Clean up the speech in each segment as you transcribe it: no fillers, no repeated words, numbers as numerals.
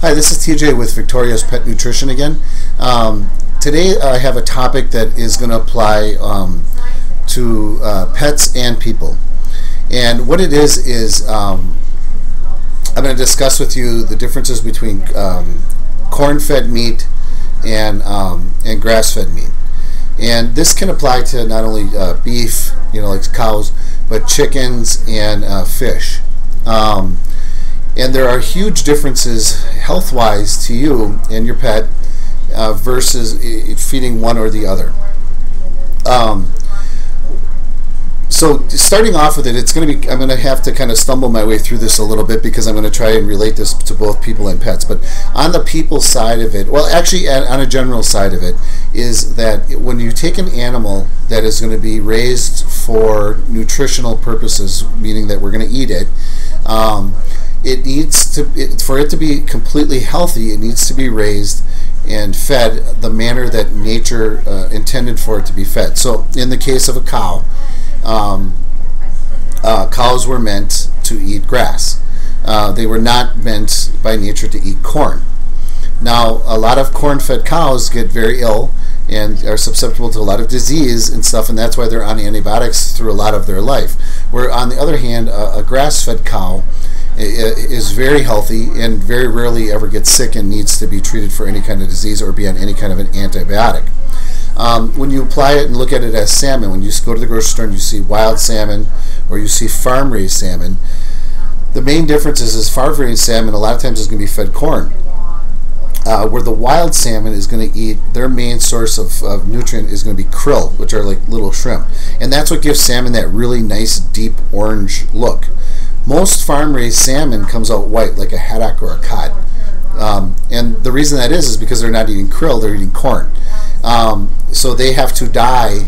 Hi, this is TJ with Victoria's Pet Nutrition again. Today I have a topic that is going to apply to pets and people. And what it is I'm going to discuss with you the differences between corn-fed meat and grass-fed meat. And this can apply to not only beef, like cows, but chickens and fish. And there are huge differences health-wise to you and your pet versus feeding one or the other. So starting off with it, I'm going to have to kind of stumble my way through this a little bit because I'm going to try and relate this to both people and pets. But on the people side of it, well, actually on a general side of it, is that when you take an animal that is going to be raised for nutritional purposes, meaning that we're going to eat it, it needs to, for it to be completely healthy, it needs to be raised and fed the manner that nature intended for it to be fed. So in the case of a cow, cows were meant to eat grass. They were not meant by nature to eat corn. Now, a lot of corn-fed cows get very ill and are susceptible to a lot of disease and stuff, and that's why they're on antibiotics through a lot of their life. Where on the other hand, a grass-fed cow is very healthy and very rarely ever gets sick and needs to be treated for any kind of disease or be on any kind of an antibiotic. When you apply it and look at it as salmon, when you go to the grocery store and you see wild salmon or you see farm-raised salmon, the main difference is farm-raised salmon a lot of times is going to be fed corn. Where the wild salmon is going to eat, their main source of nutrient is going to be krill, which are like little shrimp. And that's what gives salmon that really nice deep orange look. Most farm-raised salmon comes out white like a haddock or a cod. And the reason that is because they're not eating krill, they're eating corn. So they have to dye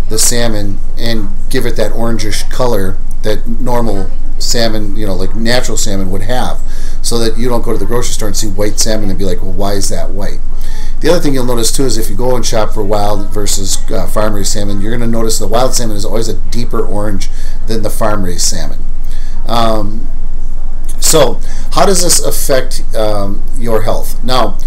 the salmon and give it that orangish color that normal salmon, like natural salmon would have, so that you don't go to the grocery store and see white salmon and be like, well, why is that white? The other thing you'll notice too is if you go and shop for wild versus farm-raised salmon, you're going to notice the wild salmon is always a deeper orange than the farm-raised salmon. So how does this affect your health? Now,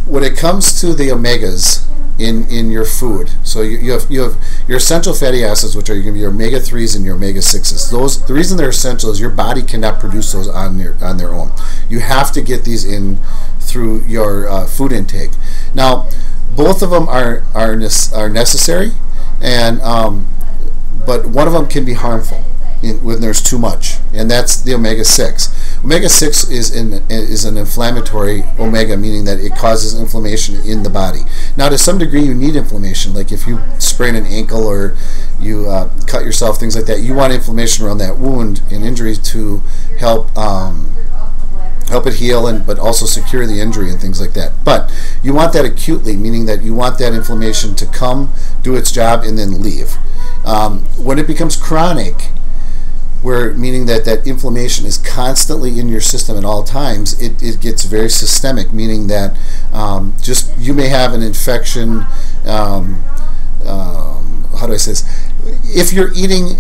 when it comes to the omegas in your food, so you have your essential fatty acids, which are going to be your omega-3s and your omega-6s. The reason they're essential is your body cannot produce those on their own. You have to get these in through your food intake. Now, both of them are necessary, and but one of them can be harmful when there's too much, and that's the omega-6. Omega-6 is an inflammatory omega, meaning that it causes inflammation in the body. Now, to some degree, you need inflammation. Like if you sprain an ankle or you cut yourself, things like that, you want inflammation around that wound and injury to help it heal, but also secure the injury and things like that. But you want that acutely, meaning that you want that inflammation to come, do its job, and then leave. When it becomes chronic, meaning that inflammation is constantly in your system at all times, it gets very systemic, meaning that you may have an infection. How do I say this? If you're eating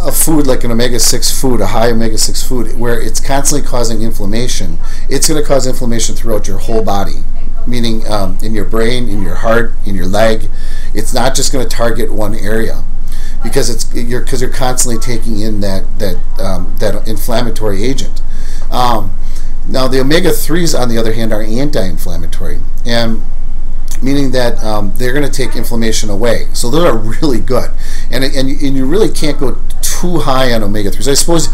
a food like an omega-6 food, a high omega-6 food, where it's constantly causing inflammation, it's going to cause inflammation throughout your whole body, meaning in your brain, in your heart, in your leg. It's not just going to target one area, because you're constantly taking in that inflammatory agent. Now the omega-3s, on the other hand, are anti-inflammatory, and meaning that they're going to take inflammation away. So those are really good, and you really can't go too high on omega-3s. I suppose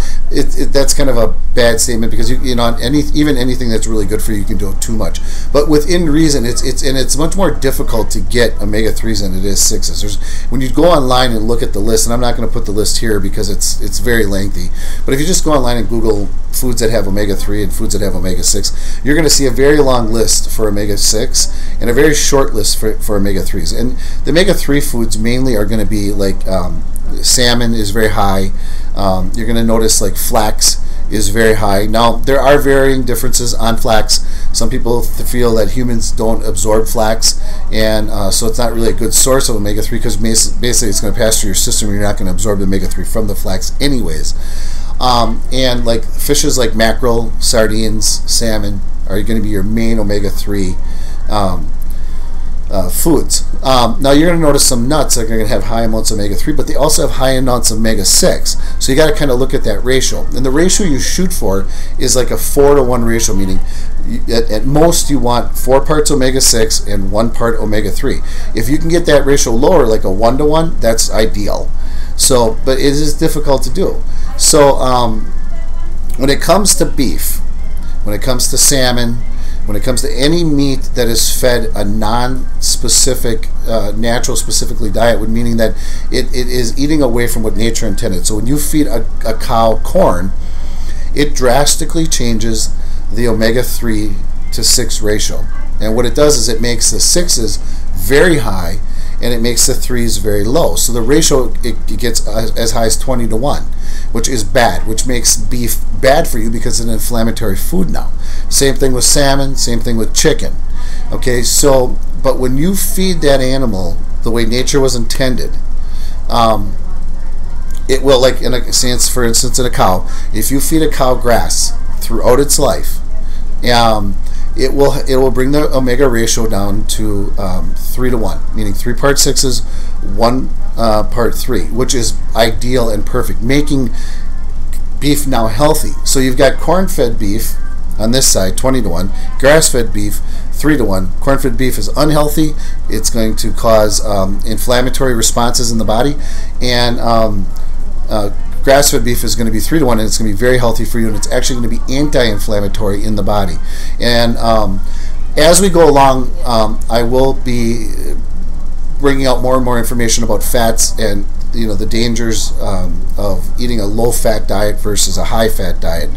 that's kind of a bad statement, because even anything that's really good for you can do too much. But within reason, it's much more difficult to get omega-3s than it is 6s. When you go online and look at the list, and I'm not going to put the list here because it's very lengthy, but if you just go online and Google foods that have omega-3 and foods that have omega-6, you're going to see a very long list for omega-6 and a very short list for omega-3s. And the omega-3 foods mainly are going to be like salmon is very high. You're going to notice like flax is very high. Now, there are varying differences on flax. Some people feel that humans don't absorb flax, and so it's not really a good source of omega-3, because basically it's going to pass through your system and you're not going to absorb the omega-3 from the flax anyways. And like fishes like mackerel, sardines, salmon are going to be your main omega-3 foods. Now you're going to notice some nuts that are going to have high amounts of omega-3, but they also have high amounts of omega-6. So you got to kind of look at that ratio. And the ratio you shoot for is like a 4-to-1 ratio, meaning at most you want 4 parts omega-6 and 1 part omega-3. If you can get that ratio lower, like a 1-to-1, that's ideal. So, but it is difficult to do. So when it comes to beef, when it comes to salmon, when it comes to any meat that is fed a non-specific, natural specifically diet, meaning that it is eating away from what nature intended. So when you feed a cow corn, it drastically changes the omega-3 to 6 ratio. And what it does is it makes the 6s very high and it makes the 3s very low. So the ratio, it gets as high as 20-to-1, which is bad, which makes beef bad for you because it's an inflammatory food now. Same thing with salmon, same thing with chicken. Okay, so, but when you feed that animal the way nature was intended, it will, like in a sense, for instance, in a cow, if you feed a cow grass throughout its life, it will bring the omega ratio down to 3-to-1, meaning 3 part 6s, 1 part 3, which is ideal and perfect, making beef now healthy. So you've got corn-fed beef on this side, 20-to-1, grass-fed beef, 3-to-1. Corn-fed beef is unhealthy. It's going to cause inflammatory responses in the body, and grass-fed beef is going to be 3-to-1, and it's going to be very healthy for you, and it's actually going to be anti-inflammatory in the body. And as we go along, I will be bringing out more and more information about fats and the dangers of eating a low-fat diet versus a high-fat diet.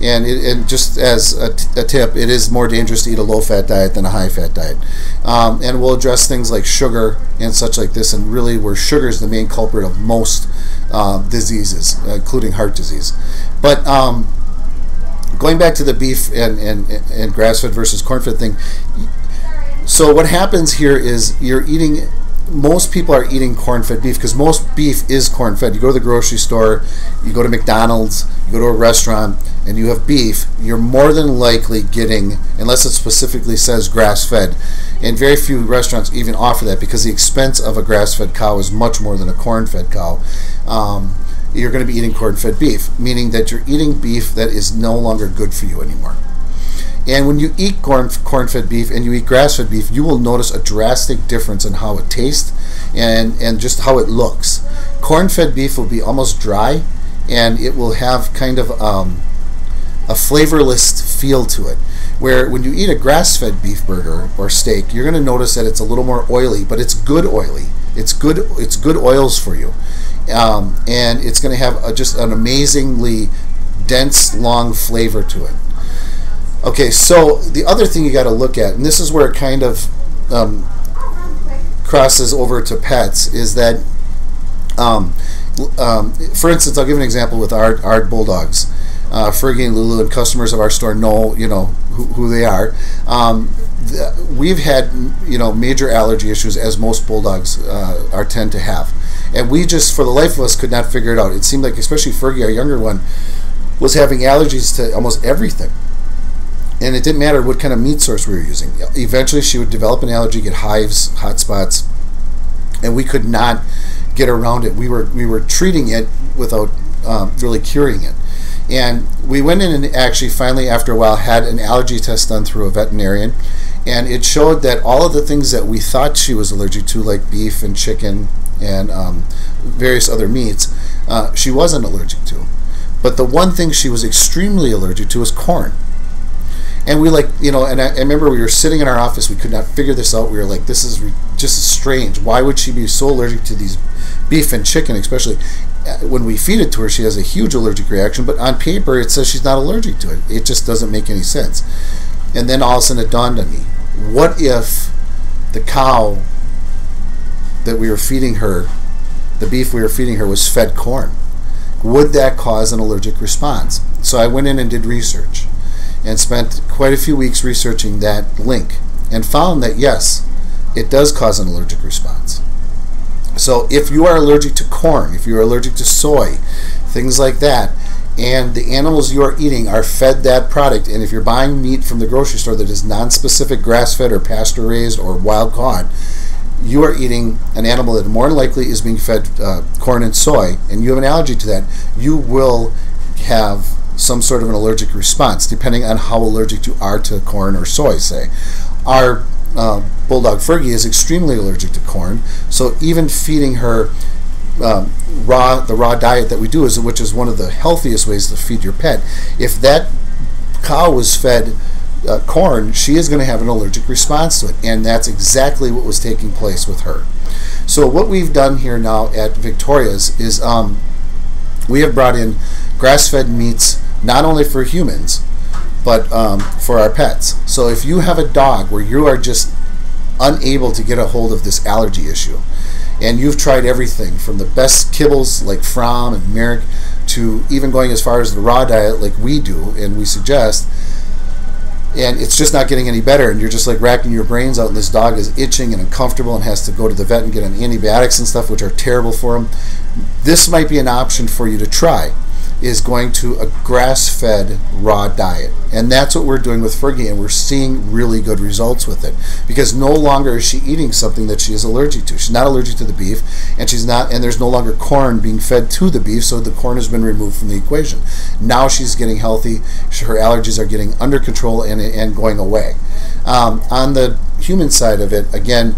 And just as a tip, it is more dangerous to eat a low-fat diet than a high-fat diet. And we'll address things like sugar and such like this, and really where sugar is the main culprit of most diseases, including heart disease. But going back to the beef and grass-fed versus corn-fed thing, so what happens here is most people are eating corn-fed beef because most beef is corn-fed. You go to the grocery store, you go to McDonald's, you go to a restaurant, and you have beef, you're more than likely getting, unless it specifically says grass-fed, and very few restaurants even offer that because the expense of a grass-fed cow is much more than a corn-fed cow. You're going to be eating corn-fed beef, meaning that you're eating beef that is no longer good for you anymore. And when you eat corn-fed beef and you eat grass-fed beef, you will notice a drastic difference in how it tastes and just how it looks. Corn-fed beef will be almost dry, and it will have kind of a flavorless feel to it. Where when you eat a grass-fed beef burger or steak, you're going to notice that it's a little more oily, but it's good oily. It's good oils for you, and it's going to have just an amazingly dense, long flavor to it. Okay, so the other thing you got to look at, and this is where it kind of crosses over to pets, is that, for instance, I'll give an example with our bulldogs. Fergie and Lulu, and customers of our store know, who they are. We've had, major allergy issues, as most bulldogs tend to have, and we just, for the life of us, could not figure it out. It seemed like, especially Fergie, our younger one, was having allergies to almost everything. And it didn't matter what kind of meat source we were using. Eventually, she would develop an allergy, get hives, hot spots, and we could not get around it. We were treating it without really curing it. And we went in and actually finally, after a while, had an allergy test done through a veterinarian, and it showed that all of the things that we thought she was allergic to, like beef and chicken and various other meats, she wasn't allergic to. But the one thing she was extremely allergic to was corn. And we and I remember we were sitting in our office, we could not figure this out. We were like, this is just strange. Why would she be so allergic to these beef and chicken, especially when we feed it to her? She has a huge allergic reaction, but on paper it says she's not allergic to it. It just doesn't make any sense. And then all of a sudden it dawned on me, what if the cow that we were feeding her, the beef we were feeding her, was fed corn? Would that cause an allergic response? So I went in and did research and spent quite a few weeks researching that link and found that yes, it does cause an allergic response. So if you are allergic to corn, if you're allergic to soy, things like that, and the animals you are eating are fed that product, and if you're buying meat from the grocery store that is non-specific grass-fed or pasture-raised or wild-caught, you are eating an animal that more than likely is being fed corn and soy, and you have an allergy to that, you will have some sort of an allergic response, depending on how allergic you are to corn or soy, say. Our bulldog Fergie is extremely allergic to corn, so even feeding her the raw diet that we do, which is one of the healthiest ways to feed your pet, if that cow was fed corn, she is going to have an allergic response to it, and that's exactly what was taking place with her. So what we've done here now at Victoria's is we have brought in grass-fed meats not only for humans but for our pets. So if you have a dog where you are just unable to get a hold of this allergy issue, and you've tried everything from the best kibbles like Fromm and Merrick to even going as far as the raw diet like we do and we suggest, and it's just not getting any better, and you're just like racking your brains out, and this dog is itching and uncomfortable and has to go to the vet and get on antibiotics and stuff, which are terrible for him, this might be an option for you to try, is going to a grass-fed raw diet. And that's what we're doing with Fergie, and we're seeing really good results with it, because no longer is she eating something that she is allergic to. She's not allergic to the beef, and there's no longer corn being fed to the beef, so the corn has been removed from the equation. Now she's getting healthy, her allergies are getting under control and going away. On the human side of it, again,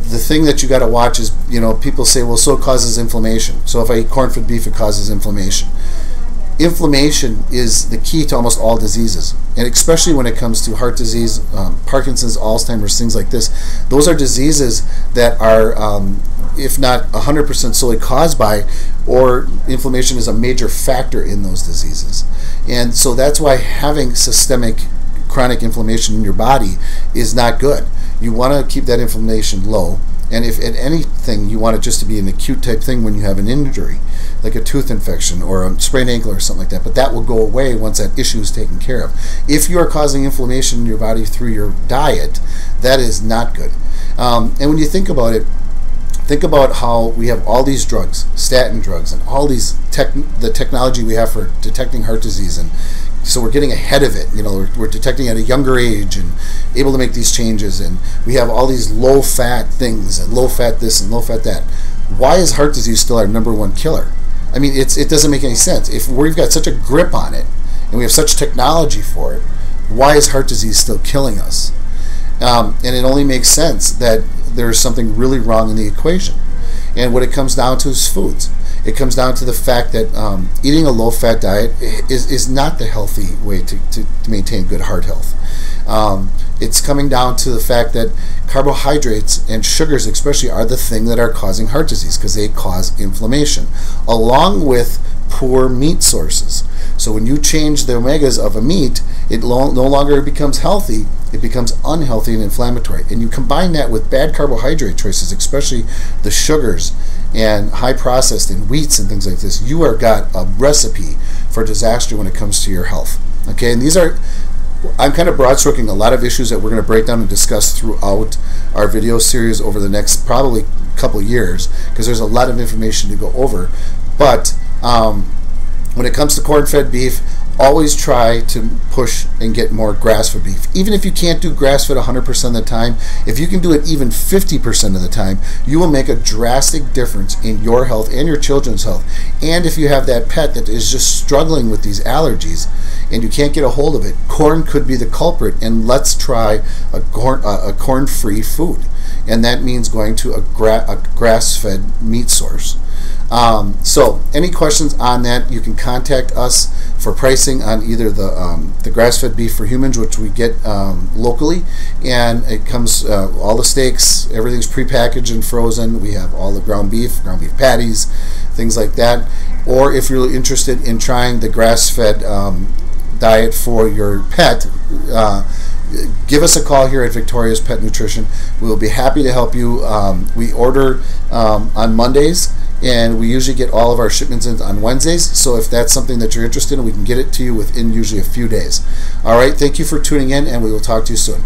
the thing that you got to watch is, people say, well, so it causes inflammation. So if I eat corn-fed beef, it causes inflammation. Inflammation is the key to almost all diseases, and especially when it comes to heart disease, Parkinson's, Alzheimer's, things like this. Those are diseases that are, if not 100% solely caused by, or inflammation is a major factor in those diseases. And so that's why having systemic chronic inflammation in your body is not good. You want to keep that inflammation low. And if at anything you want it just to be an acute type thing when you have an injury, like a tooth infection or a sprained ankle or something like that, but that will go away once that issue is taken care of. If you are causing inflammation in your body through your diet, that is not good. And when you think about it, think about how we have all these drugs, statin drugs, and all these the technology we have for detecting heart disease, and so we're getting ahead of it. We're detecting at a younger age and able to make these changes, and we have all these low-fat things and low-fat this and low-fat that. Why is heart disease still our #1 killer? I mean, it doesn't make any sense. If we've got such a grip on it and we have such technology for it, why is heart disease still killing us? And it only makes sense that there's something really wrong in the equation. And what it comes down to is foods. It comes down to the fact that eating a low-fat diet is not the healthy way to maintain good heart health. It's coming down to the fact that carbohydrates and sugars especially are the thing that are causing heart disease, because they cause inflammation, along with poor meat sources. So when you change the omegas of a meat, it no longer becomes healthy, it becomes unhealthy and inflammatory. And you combine that with bad carbohydrate choices, especially the sugars and high processed and wheats and things like this, you are got a recipe for disaster when it comes to your health. Okay, and these are, I'm kind of broad stroking a lot of issues that we're going to break down and discuss throughout our video series over the next probably couple years, because there's a lot of information to go over. But when it comes to corn-fed beef, always try to push and get more grass-fed beef. Even if you can't do grass-fed 100% of the time, if you can do it even 50% of the time, you will make a drastic difference in your health and your children's health. And if you have that pet that is just struggling with these allergies and you can't get a hold of it, corn could be the culprit. And let's try a corn-free food. And that means going to a grass-fed meat source. So any questions on that, you can contact us for pricing on either the grass-fed beef for humans, which we get locally, and it comes all the steaks, everything's prepackaged and frozen. We have all the ground beef patties, things like that. Or if you're interested in trying the grass-fed diet for your pet, give us a call here at Victoria's Pet Nutrition. We'll be happy to help you. We order on Mondays, and we usually get all of our shipments in on Wednesdays. So if that's something that you're interested in, we can get it to you within usually a few days. All right, thank you for tuning in, and we will talk to you soon.